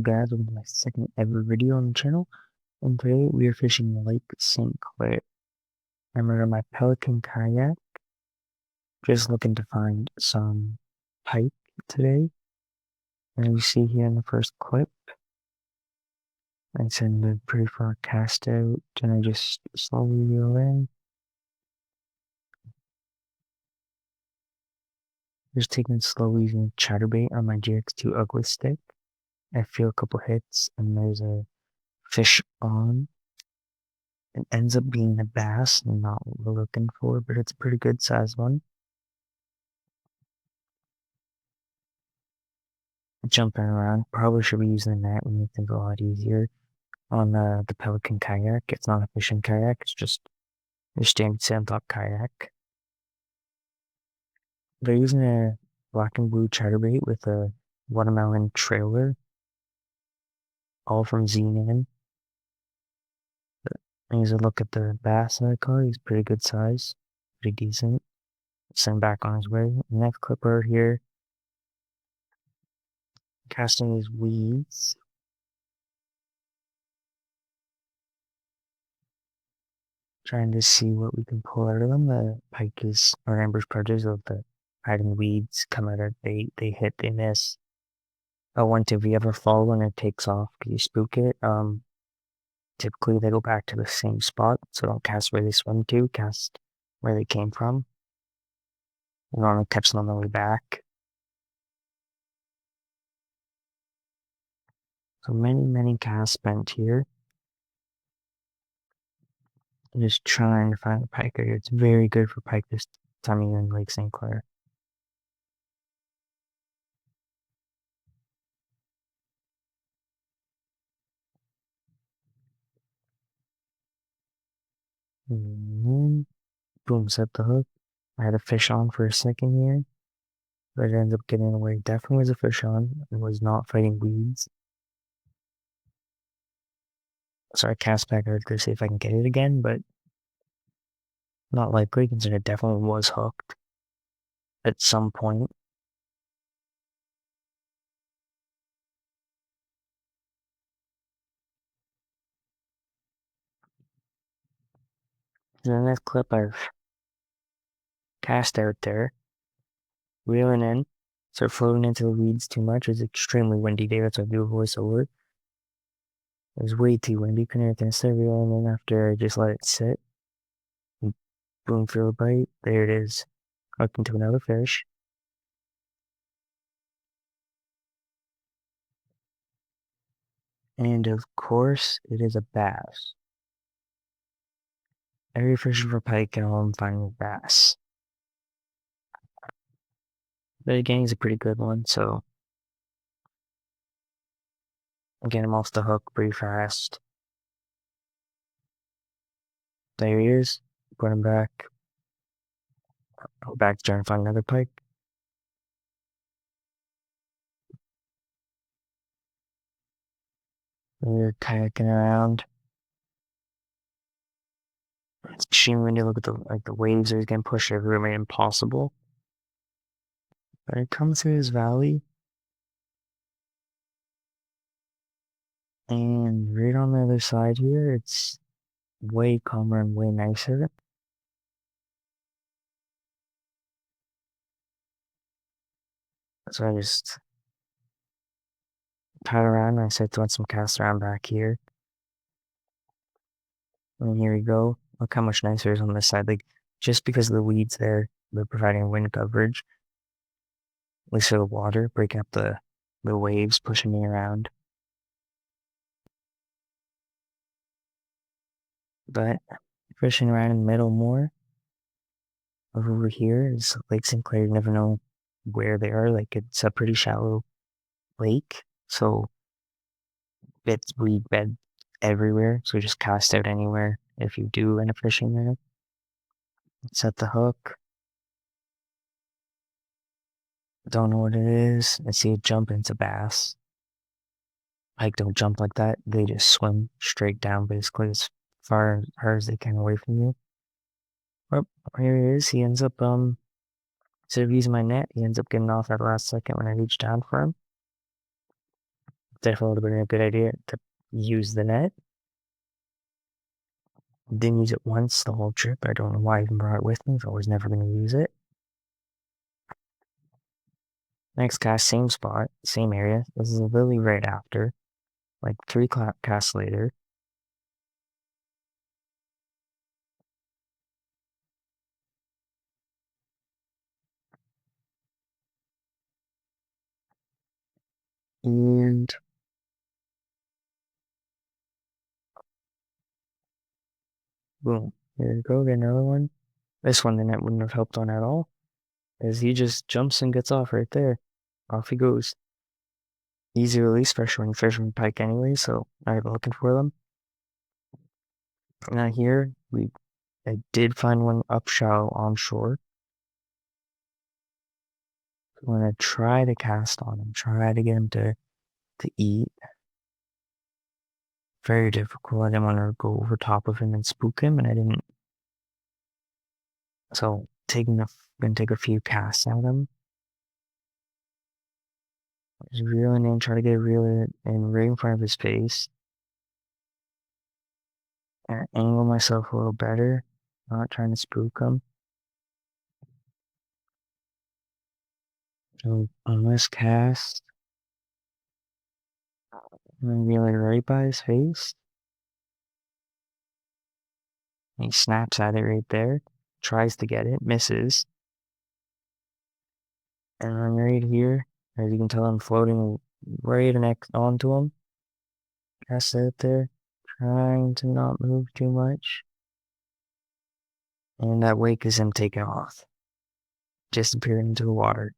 guys, welcome to my second ever video on the channel, and today we are fishing Lake St. Clair. I'm under my Pelican kayak, just looking to find some pike today. And you see here in the first clip, I send a pretty far cast out, and I just slowly reel in. Just taking it slow using chatterbait on my GX2 ugly stick. I feel a couple hits, and there's a fish on. It ends up being a bass, not what we're looking for, but it's a pretty good sized one. Jumping around, probably should be using the net, would make things a lot easier. On the Pelican kayak, it's not a fishing kayak, it's just a standard sandlot kayak. They're using a black and blue chatterbait with a watermelon trailer, all from Z-Man. Here's a look at the bass that I caught. He's pretty good size, pretty decent. Send back on his way. Next clip right here, casting these weeds. Trying to see what we can pull out of them. The pike is, or amber's predators of the hiding weeds come out of bait. They hit, they miss. One tip, if you ever fall when it takes off, you spook it. Typically they go back to the same spot, so don't cast where they swim to, cast where they came from. You normally catch them on the way back. So many casts spent here. I'm just trying to find the pike. It's very good for pike this time of year in Lake St. Clair. And boom, set the hook. I had a fish on for a second here, but it ended up getting away. Definitely was a fish on. It was not fighting weeds. So I cast back out to see if I can get it again, but not likely, considering it definitely was hooked at some point. In the next clip, I've cast out there, reeling in, start floating into the weeds too much. It's extremely windy day, that's why I do a voiceover. It was way too windy, couldn't hear anything. Instead of reeling in after I just let it sit, and boom, feel a bite. There it is, hooked into another fish. And of course, it is a bass. Every fishing for pike and all I'm finding with bass. But again, he's a pretty good one, so get him off the hook pretty fast. There he is. Put him back. Go back to try and find another pike. We're kayaking around. It's extremely windy. Look at the waves are getting pushed everywhere, made impossible. But it comes through this valley, and right on the other side here, it's way calmer and way nicer. So I just pat around and I said to want some cast around back here. And here we go. Look how much nicer it is on this side. Like, just because of the weeds there, they're providing wind coverage. At least for the water, breaking up the waves, pushing me around. But fishing around in the middle more. Over here is Lake St. Clair. You never know where they are. Like, it's a pretty shallow lake, so it's weed bed everywhere. So just cast out anywhere if you do end up fishing there. Set the hook. Don't know what it is. I see it jump into bass. Pike don't jump like that. They just swim straight down, basically, as far as they can away from you. Oh, here he is. He ends up, instead of using my net, he ends up getting off at the last second when I reach down for him. definitely would have been a good idea to use the net. Didn't use it once the whole trip. I don't know why I even brought it with me if I was never going to use it. Next cast, same spot, same area. This is literally right after, like 3 casts later. And boom, here you go, get another one. This one the net wouldn't have helped on at all, as he just jumps and gets off right there. Off he goes. Easy release, freshwater fisherman pike anyway, so I've been looking for them. Now here, I did find one up shallow on shore. I'm gonna try to cast on him, try to get him to eat. Very difficult. I didn't want to go over top of him and spook him, and I didn't. So gonna take a few casts at him. Just reeling in, try to get a reel in right in front of his face. And angle myself a little better, not trying to spook him. So on this cast, I'm gonna reel it right by his face. He snaps at it right there, tries to get it, misses. And I'm right here, as you can tell, I'm floating right next onto him. Cast it out there, trying to not move too much. And that wake is him taking off, disappearing into the water.